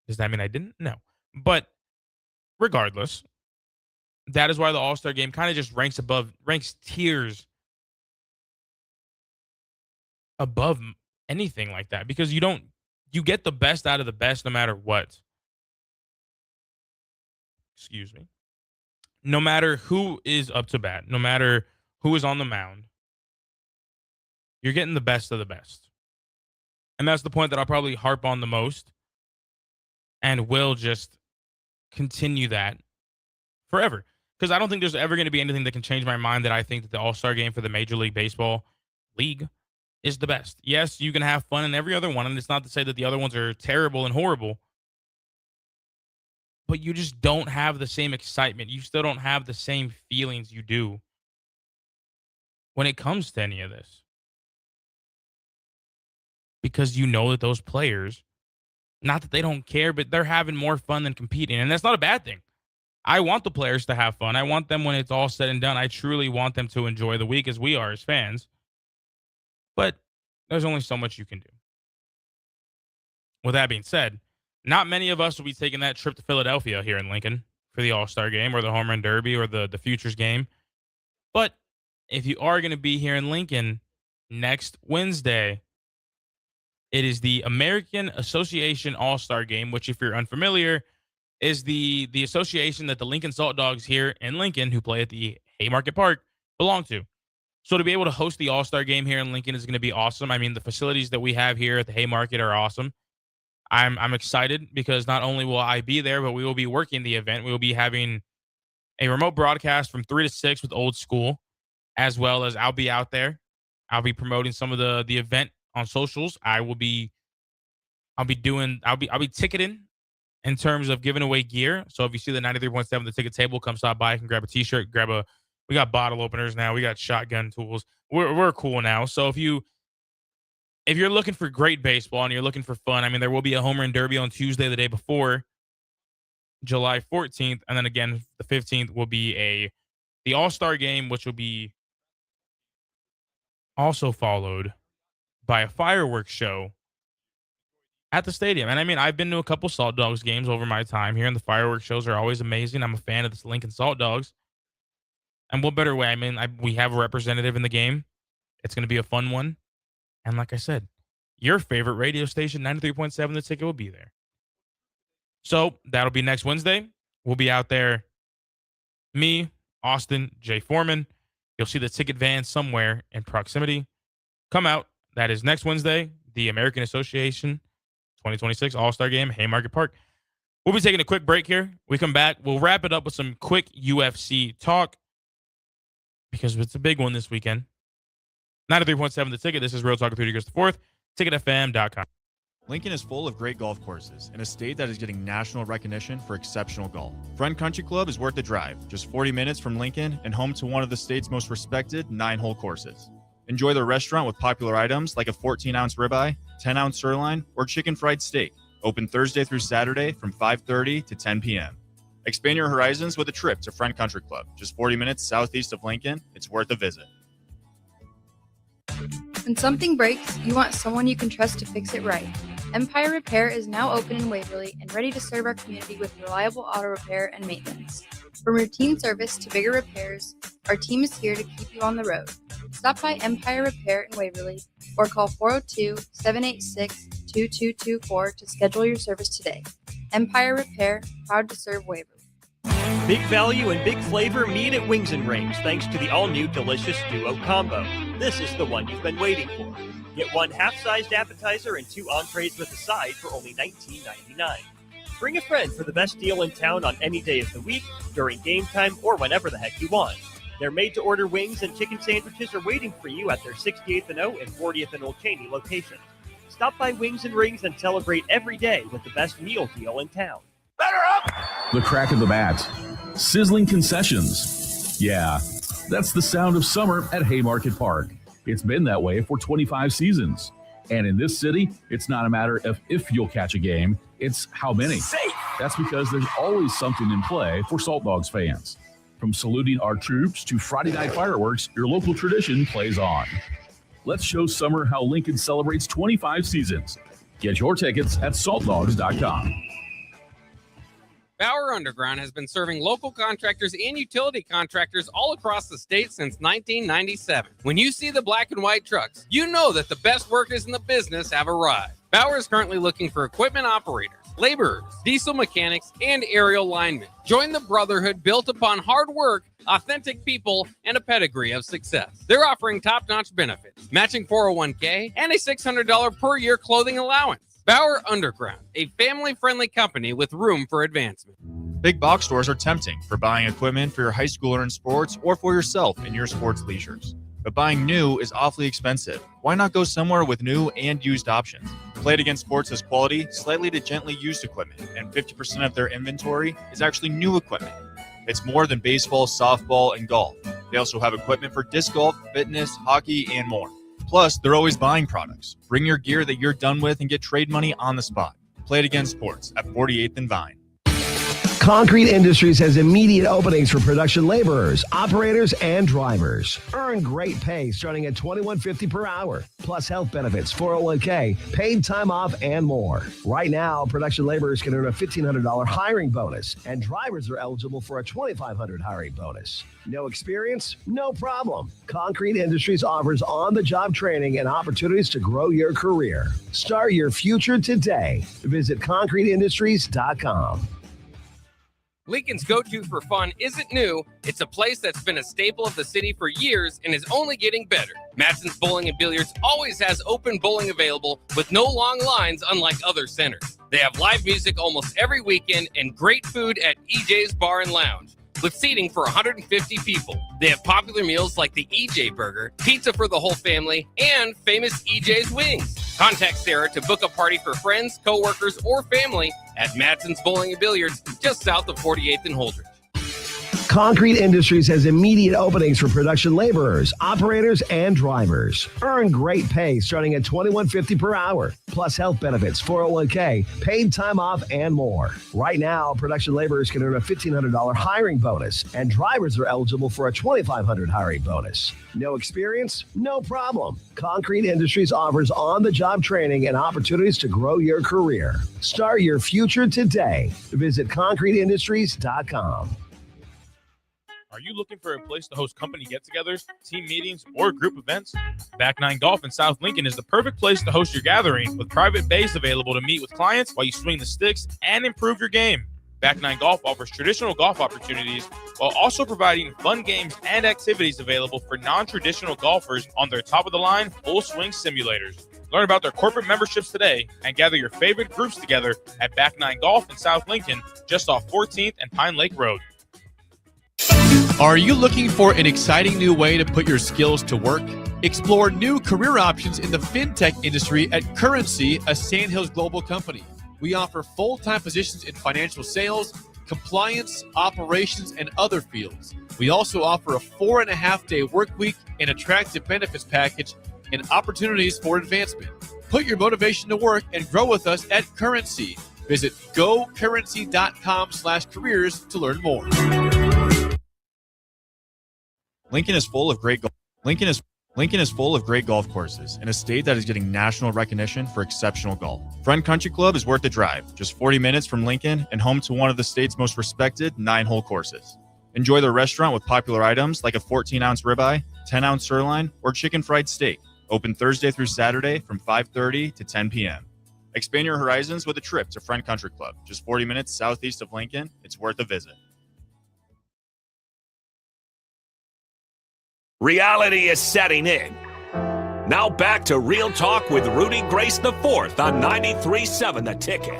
Does that mean I didn't? No. But regardless, that is why the All-Star game kind of just ranks tiers above anything like that, because you get the best out of the best no matter what. Excuse me. No matter who is up to bat, no matter who is on the mound, you're getting the best of the best. And that's the point that I'll probably harp on the most and will just continue that forever. Because I don't think there's ever going to be anything that can change my mind that I think that the All-Star game for the Major League Baseball League is the best. Yes, you can have fun in every other one, and it's not to say that the other ones are terrible and horrible, but you just don't have the same excitement. You still don't have the same feelings you do when it comes to any of this. Because you know that those players, not that they don't care, but they're having more fun than competing. And that's not a bad thing. I want the players to have fun. I want them, when it's all said and done, I truly want them to enjoy the week as we are as fans. But there's only so much you can do. With that being said, not many of us will be taking that trip to Philadelphia here in Lincoln for the All-Star game or the Home Run Derby or the Futures game. But if you are going to be here in Lincoln next Wednesday, it is the American Association All-Star Game, which, if you're unfamiliar, is the association that the Lincoln Salt Dogs here in Lincoln, who play at the Haymarket Park, belong to. So to be able to host the All-Star Game here in Lincoln is going to be awesome. I mean, the facilities that we have here at the Haymarket are awesome. I'm excited because not only will I be there, but we will be working the event. We will be having a remote broadcast from 3 to 6 with Old School, as well as I'll be out there. I'll be promoting some of the event on socials. I'll be ticketing in terms of giving away gear. So if you see the 93.7 the ticket table, come stop by. You can grab a t-shirt, we got bottle openers now. We got shotgun tools. We're cool now. So if you're looking for great baseball and you're looking for fun, I mean, there will be a home run derby on Tuesday, the day before. July 14th. And then again, the 15th will be the All-Star game, which will be also followed by a fireworks show at the stadium. And I mean, I've been to a couple Salt Dogs games over my time here, and the fireworks shows are always amazing. I'm a fan of the Lincoln Salt Dogs. And what better way? I mean, we have a representative in the game. It's going to be a fun one. And like I said, your favorite radio station, 93.7 The Ticket, will be there. So that'll be next Wednesday. We'll be out there. Me, Austin, Jay Foreman. You'll see the ticket van somewhere in proximity. Come out. That is next Wednesday, the American Association 2026 All-Star Game, Haymarket Park. We'll be taking a quick break here. We come back. We'll wrap it up with some quick UFC talk because it's a big one this weekend. 93.7 The Ticket. This is Real Talk with Rudy Gres IV. TicketFM.com.
Lincoln is full of great golf courses in a state that is getting national recognition for exceptional golf. Friend Country Club is worth the drive, just 40 minutes from Lincoln and home to one of the state's most respected 9-hole courses. Enjoy their restaurant with popular items like a 14-ounce ribeye, 10-ounce sirloin, or chicken fried steak. Open Thursday through Saturday from 5:30 to 10 p.m. Expand your horizons with a trip to Friend Country Club, just 40 minutes southeast of Lincoln. It's worth a visit.
When something breaks, you want someone you can trust to fix it right. Empire Repair is now open in Waverly and ready to serve our community with reliable auto repair and maintenance. From routine service to bigger repairs, our team is here to keep you on the road. Stop by Empire Repair in Waverly or call 402-786-2224 to schedule your service today. Empire Repair, proud to serve Waverly.
Big value and big flavor meet at Wings and Rings thanks to the all-new delicious Duo Combo. This is the one you've been waiting for. Get one half-sized appetizer and 2 entrees with a side for only $19.99. Bring a friend for the best deal in town on any day of the week, during game time, or whenever the heck you want. Their made-to-order wings and chicken sandwiches are waiting for you at their 68th and O and 40th and Old Cheney locations. Stop by Wings and Rings and celebrate every day with the best meal deal in town.
The crack of the bat. Sizzling concessions. Yeah, that's the sound of summer at Haymarket Park. It's been that way for 25 seasons. And in this city, it's not a matter of if you'll catch a game, it's how many. That's because there's always something in play for Salt Dogs fans. From saluting our troops to Friday night fireworks, your local tradition plays on. Let's show summer how Lincoln celebrates 25 seasons. Get your tickets at saltdogs.com.
Bauer Underground has been serving local contractors and utility contractors all across the state since 1997. When you see the black and white trucks, you know that the best workers in the business have arrived. Bauer is currently looking for equipment operators, laborers, diesel mechanics, and aerial linemen. Join the brotherhood built upon hard work, authentic people, and a pedigree of success. They're offering top-notch benefits, matching 401k, and a $600 per year clothing allowance. Bauer Underground, a family-friendly company with room for advancement.
Big box stores are tempting for buying equipment for your high schooler in sports or for yourself in your sports leisures. But buying new is awfully expensive. Why not go somewhere with new and used options? Played Against Sports has quality, slightly to gently used equipment, and 50% of their inventory is actually new equipment. It's more than baseball, softball, and golf. They also have equipment for disc golf, fitness, hockey, and more. Plus, they're always buying products. Bring your gear that you're done with and get trade money on the spot. Play It Against Sports at 48th and Vine.
Concrete Industries has immediate openings for production laborers, operators, and drivers. Earn great pay starting at $21.50 per hour, plus health benefits, 401k, paid time off, and more. Right now, production laborers can earn a $1,500 hiring bonus, and drivers are eligible for a $2,500 hiring bonus. No experience? No problem. Concrete Industries offers on-the-job training and opportunities to grow your career. Start your future today. Visit concreteindustries.com.
Lincoln's go-to for fun isn't new. It's a place that's been a staple of the city for years and is only getting better. Matson's Bowling and Billiards always has open bowling available with no long lines unlike other centers. They have live music almost every weekend and great food at EJ's Bar and Lounge with seating for 150 people. They have popular meals like the EJ Burger, pizza for the whole family, and famous EJ's Wings. Contact Sarah to book a party for friends, coworkers, or family at Matson's Bowling and Billiards just south of 48th and Holdridge.
Concrete Industries has immediate openings for production laborers, operators, and drivers. Earn great pay starting at $21.50 per hour, plus health benefits, 401k, paid time off, and more. Right now, production laborers can earn a $1,500 hiring bonus, and drivers are eligible for a $2,500 hiring bonus. No experience? No problem. Concrete Industries offers on-the-job training and opportunities to grow your career. Start your future today. Visit concreteindustries.com.
Are you looking for a place to host company get-togethers, team meetings, or group events? Back 9 Golf in South Lincoln is the perfect place to host your gathering, with private bays available to meet with clients while you swing the sticks and improve your game. Back 9 Golf offers traditional golf opportunities while also providing fun games and activities available for non-traditional golfers on their top-of-the-line full-swing simulators. Learn about their corporate memberships today and gather your favorite groups together at Back 9 Golf in South Lincoln, just off 14th and Pine Lake Road.
Are you looking for an exciting new way to put your skills to work? Explore new career options in the fintech industry at Currency, a Sandhills global company. We offer full-time positions in financial sales, compliance, operations, and other fields. We also offer a 4.5-day work week, an attractive benefits package, and opportunities for advancement. Put your motivation to work and grow with us at Currency. Visit gocurrency.com/careers to learn more.
Lincoln is full of great golf courses in a state that is getting national recognition for exceptional golf. Friend Country Club is worth the drive, just 40 minutes from Lincoln and home to one of the state's most respected 9-hole courses. Enjoy their restaurant with popular items like a 14-ounce ribeye, 10-ounce sirloin, or chicken fried steak. Open Thursday through Saturday from 5:30 to 10 p.m. Expand your horizons with a trip to Friend Country Club, just 40 minutes southeast of Lincoln. It's worth a visit.
Reality is setting in. Now back to Real Talk with Rudy Gres IV on 93.7 The Ticket.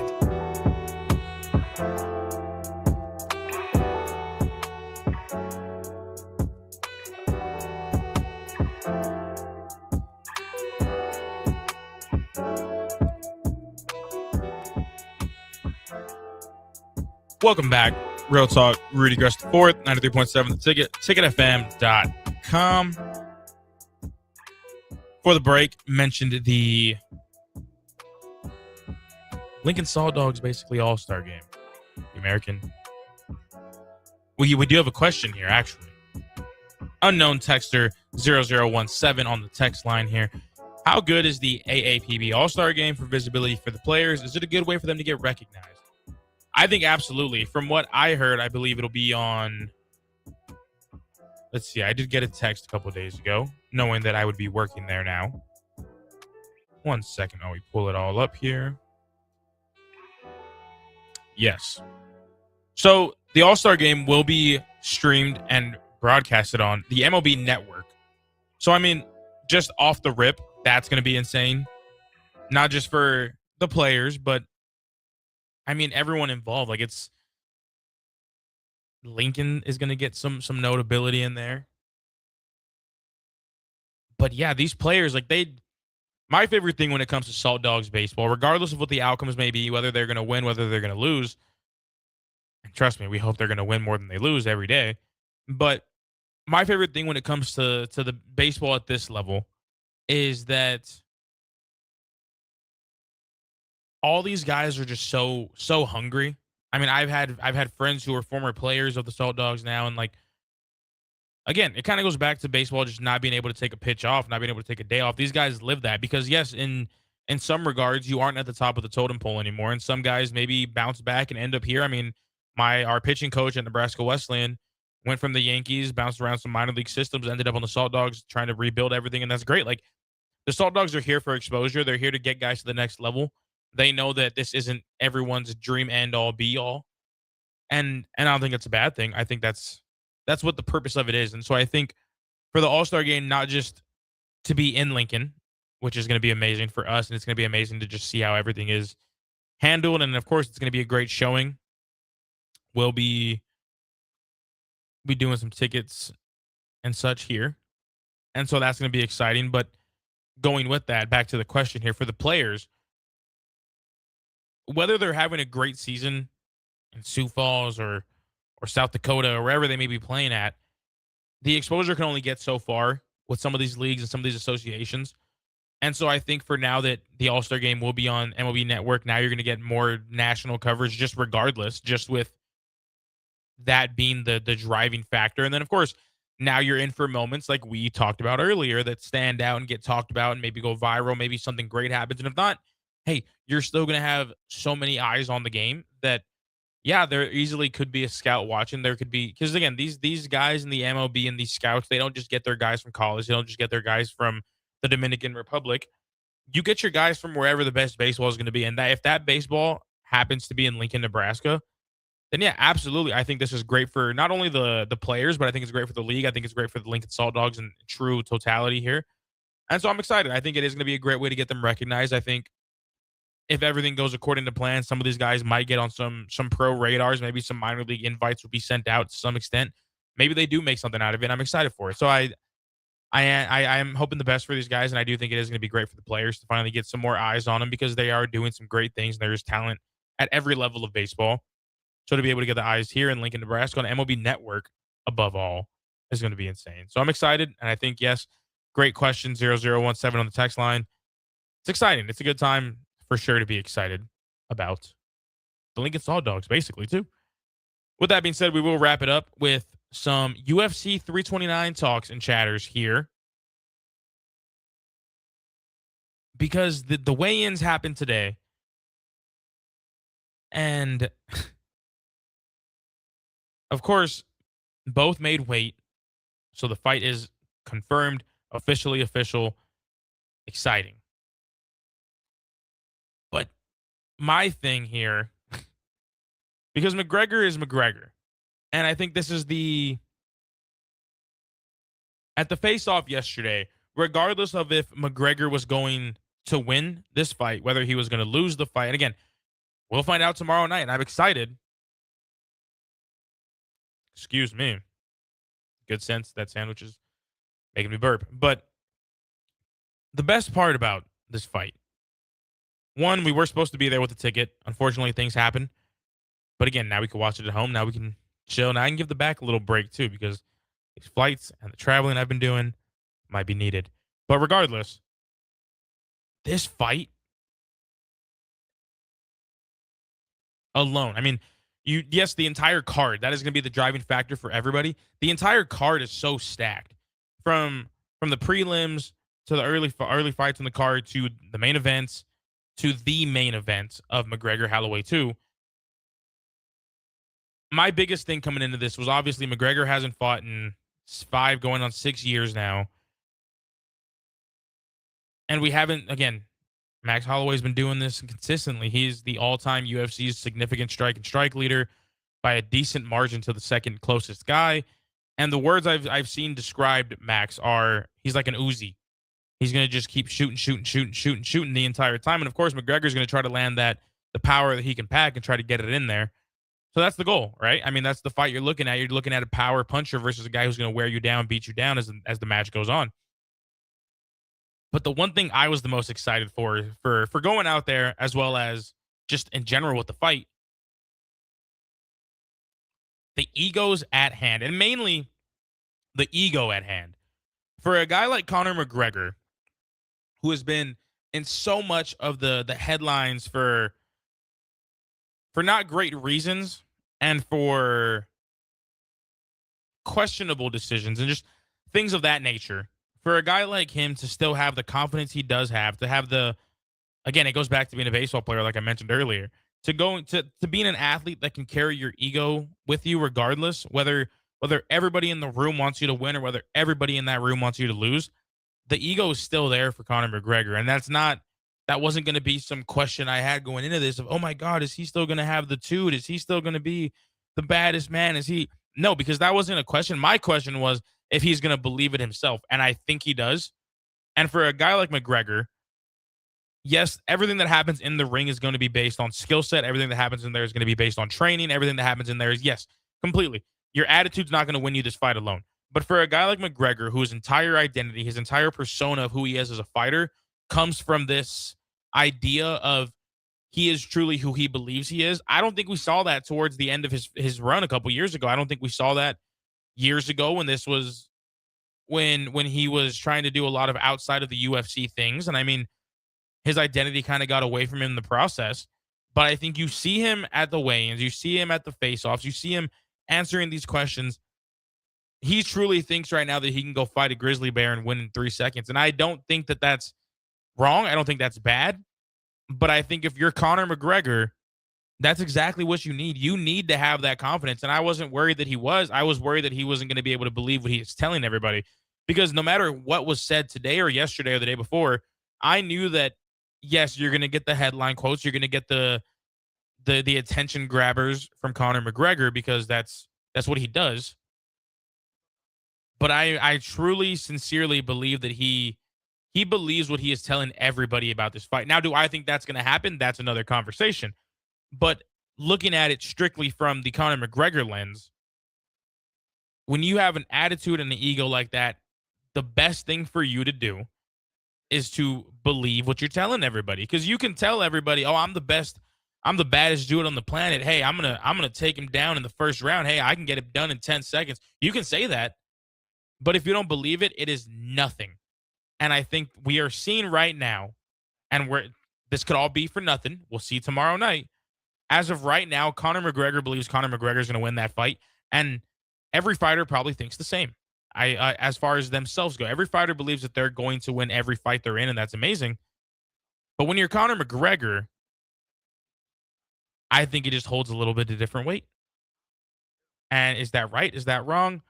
Welcome back. Real Talk, Rudy Gres IV, 93.7 The Ticket, ticketfm.com. For the break, mentioned the Lincoln Salt Dogs basically all-star game. The American. We do have a question here, actually. Unknown texter 0017 on the text line here. How good is the AAPB all-star game for visibility for the players? Is it a good way for them to get recognized? I think absolutely. From what I heard, I believe it'll be on... Let's see. I did get a text a couple of days ago, knowing that I would be working there now. 1 second. Oh, we pull it all up here. Yes. So the All-Star Game will be streamed and broadcasted on the MLB Network. So, I mean, just off the rip, that's going to be insane. Not just for the players, but, I mean, everyone involved. Like, it's... Lincoln is going to get some notability in there. But yeah, these players, like my favorite thing when it comes to Salt Dogs baseball, regardless of what the outcomes may be, whether they're going to win, whether they're going to lose, and trust me, we hope they're going to win more than they lose every day. But my favorite thing when it comes to the baseball at this level is that all these guys are just so hungry. I mean, I've had friends who are former players of the Salt Dogs now, and like, again, it kind of goes back to baseball just not being able to take a pitch off, not being able to take a day off. These guys live that because, yes, in some regards, you aren't at the top of the totem pole anymore, and some guys maybe bounce back and end up here. I mean, our pitching coach at Nebraska Wesleyan went from the Yankees, bounced around some minor league systems, ended up on the Salt Dogs, trying to rebuild everything, and that's great. Like, the Salt Dogs are here for exposure. They're here to get guys to the next level. They know that this isn't everyone's dream end all be all. And I don't think it's a bad thing. I think that's what the purpose of it is. And so I think for the All-Star game, not just to be in Lincoln, which is going to be amazing for us, and it's going to be amazing to just see how everything is handled. And of course, it's going to be a great showing. We'll be doing some tickets and such here. And so that's going to be exciting. But going with that, back to the question here for the players, whether they're having a great season in Sioux Falls or or South Dakota or wherever they may be playing at, the exposure can only get so far with some of these leagues and some of these associations. And so I think for now that the All-Star game will be on MLB Network, now you're going to get more national coverage just regardless, just with that being the driving factor. And then, of course, now you're in for moments like we talked about earlier that stand out and get talked about and maybe go viral. Maybe something great happens. And if not, hey, you're still going to have so many eyes on the game that, yeah, there easily could be a scout watching. There could be, because again, these guys in the MLB and these scouts, they don't just get their guys from college. They don't just get their guys from the Dominican Republic. You get your guys from wherever the best baseball is going to be. And that if that baseball happens to be in Lincoln, Nebraska, then yeah, absolutely. I think this is great for not only the players, but I think it's great for the league. I think it's great for the Lincoln Salt Dogs in true totality here. And so I'm excited. I think it is going to be a great way to get them recognized. I think if everything goes according to plan, some of these guys might get on some pro radars. Maybe some minor league invites will be sent out to some extent. Maybe they do make something out of it. I'm excited for it. So I am hoping the best for these guys, and I do think it is going to be great for the players to finally get some more eyes on them because they are doing some great things. And there's talent at every level of baseball. So to be able to get the eyes here in Lincoln, Nebraska on MLB Network, above all, is going to be insane. So I'm excited, and I think, yes, great question, 0017 on the text line. It's exciting. It's a good time for sure to be excited about the Lincoln Salt Dogs, basically, too. With that being said, we will wrap it up with some UFC 329 talks and chatters here. Because the weigh-ins happened today. And of course, both made weight. So the fight is confirmed, officially official, exciting. But my thing here, because McGregor is McGregor, and I think this is at the face-off yesterday, regardless of if McGregor was going to win this fight, whether he was going to lose the fight, and again, we'll find out tomorrow night, and I'm excited. Excuse me. Good sense. That sandwich is making me burp. But the best part about this fight, one, we were supposed to be there with the ticket. Unfortunately, things happen. But again, now we can watch it at home. Now we can chill. Now I can give the back a little break too because these flights and the traveling I've been doing might be needed. But regardless, this fight alone, I mean, yes, the entire card, that is going to be the driving factor for everybody. The entire card is so stacked from the prelims to the early fights on the card to the main events to the main event of McGregor Holloway 2. My biggest thing coming into this was obviously McGregor hasn't fought in 5 going on 6 years now. And we haven't, again, Max Holloway's been doing this consistently. He's the all-time UFC's significant strike leader by a decent margin to the second closest guy. And the words I've seen described Max are he's like an Uzi. He's going to just keep shooting the entire time. And of course, McGregor's going to try to land the power that he can pack and try to get it in there. So that's the goal, right? I mean, that's the fight you're looking at. You're looking at a power puncher versus a guy who's going to wear you down, beat you down as the match goes on. But the one thing I was the most excited for going out there, as well as just in general with the fight, the egos at hand, and mainly the ego at hand. For a guy like Conor McGregor, who has been in so much of the headlines for not great reasons and for questionable decisions and just things of that nature, for a guy like him to still have the confidence he does have, to have again, it goes back to being a baseball player, like I mentioned earlier, to being an athlete that can carry your ego with you regardless, whether everybody in the room wants you to win or whether everybody in that room wants you to lose, the ego is still there for Conor McGregor. And that wasn't going to be some question I had going into this of, oh my God, is he still going to have the toot? Is he still going to be the baddest man? No, because that wasn't a question. My question was if he's going to believe it himself. And I think he does. And for a guy like McGregor, yes, everything that happens in the ring is going to be based on skill set. Everything that happens in there is going to be based on training. Everything that happens in there is, yes, completely. Your attitude's not going to win you this fight alone. But for a guy like McGregor, whose entire identity, his entire persona of who he is as a fighter comes from this idea of he is truly who he believes he is. I don't think we saw that towards the end of his run a couple years ago. I don't think we saw that years ago when this was when he was trying to do a lot of outside of the UFC things. And I mean, his identity kind of got away from him in the process. But I think you see him at the weigh-ins, you see him at the face-offs, you see him answering these questions. He truly thinks right now that he can go fight a grizzly bear and win in 3 seconds. And I don't think that that's wrong. I don't think that's bad. But I think if you're Conor McGregor, that's exactly what you need. You need to have that confidence. And I wasn't worried that he was. I was worried that he wasn't going to be able to believe what he is telling everybody. Because no matter what was said today or yesterday or the day before, I knew that, yes, you're going to get the headline quotes. You're going to get the attention grabbers from Conor McGregor because that's what he does. But I truly, sincerely believe that he believes what he is telling everybody about this fight. Now, do I think that's going to happen? That's another conversation. But looking at it strictly from the Conor McGregor lens, when you have an attitude and an ego like that, the best thing for you to do is to believe what you're telling everybody. Because you can tell everybody, oh, I'm the best, I'm the baddest dude on the planet. Hey, I'm gonna take him down in the first round. Hey, I can get it done in 10 seconds. You can say that. But if you don't believe it, it is nothing. And I think we are seeing right now, and this could all be for nothing. We'll see tomorrow night. As of right now, Conor McGregor believes Conor McGregor is going to win that fight. And every fighter probably thinks the same. As far as themselves go, every fighter believes that they're going to win every fight they're in, and that's amazing. But when you're Conor McGregor, I think it just holds a little bit of different weight. And is that right? Is that wrong?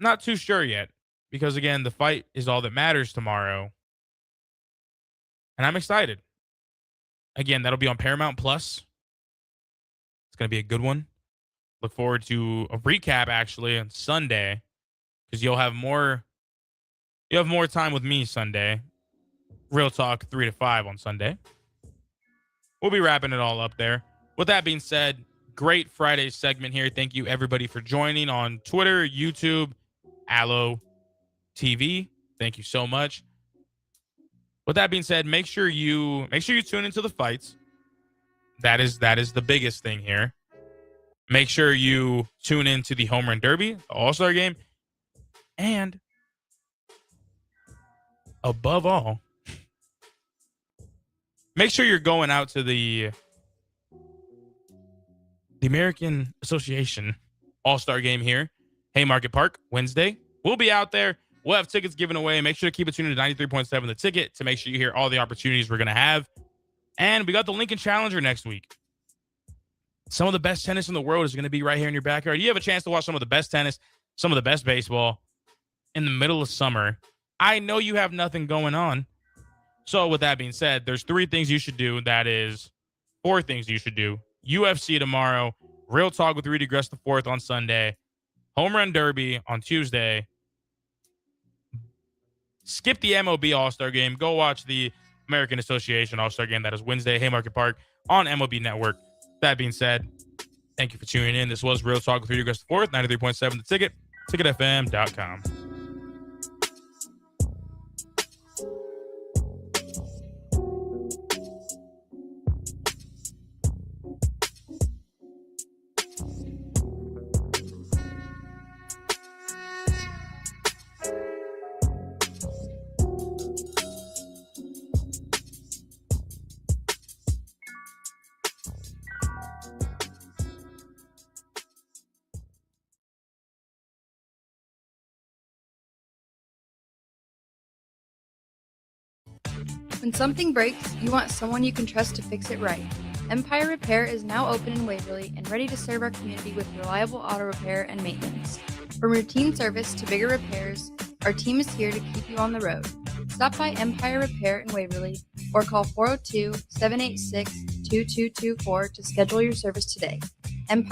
Not too sure yet. Because, again, the fight is all that matters tomorrow. And I'm excited. Again, that'll be on Paramount Plus. It's going to be a good one. Look forward to a recap, actually, on Sunday. Because you'll have more time with me Sunday. Real Talk 3 to 5 on Sunday. We'll be wrapping it all up there. With that being said, great Friday segment here. Thank you, everybody, for joining on Twitter, YouTube, Allo TV. Thank you so much. With that being said, make sure you tune into the fights. That is the biggest thing here. Make sure you tune into the Home Run Derby, the All-Star Game, and above all, make sure you're going out to the American Association All-Star Game here, Haymarket Park, Wednesday. We'll be out there. We'll have tickets given away. Make sure to keep it tuned to 93.7 The Ticket to make sure you hear all the opportunities we're going to have. And we got the Lincoln Challenger next week. Some of the best tennis in the world is going to be right here in your backyard. You have a chance to watch some of the best tennis, some of the best baseball in the middle of summer. I know you have nothing going on. So with that being said, there's 3 things you should do. That is 4 things you should do. UFC tomorrow, Real Talk with Rudy Gres IV on Sunday, Home Run Derby on Tuesday. Skip the MLB All-Star Game. Go watch the American Association All-Star Game. That is Wednesday, Haymarket Park on MLB Network. That being said, thank you for tuning in. This was Real Talk with Rudy Gres IV, 93.7 The Ticket, ticketfm.com.
When something breaks, you want someone you can trust to fix it right. Empire Repair is now open in Waverly and ready to serve our community with reliable auto repair and maintenance. From routine service to bigger repairs, our team is here to keep you on the road. Stop by Empire Repair in Waverly or call 402-786-2224 to schedule your service today. Empire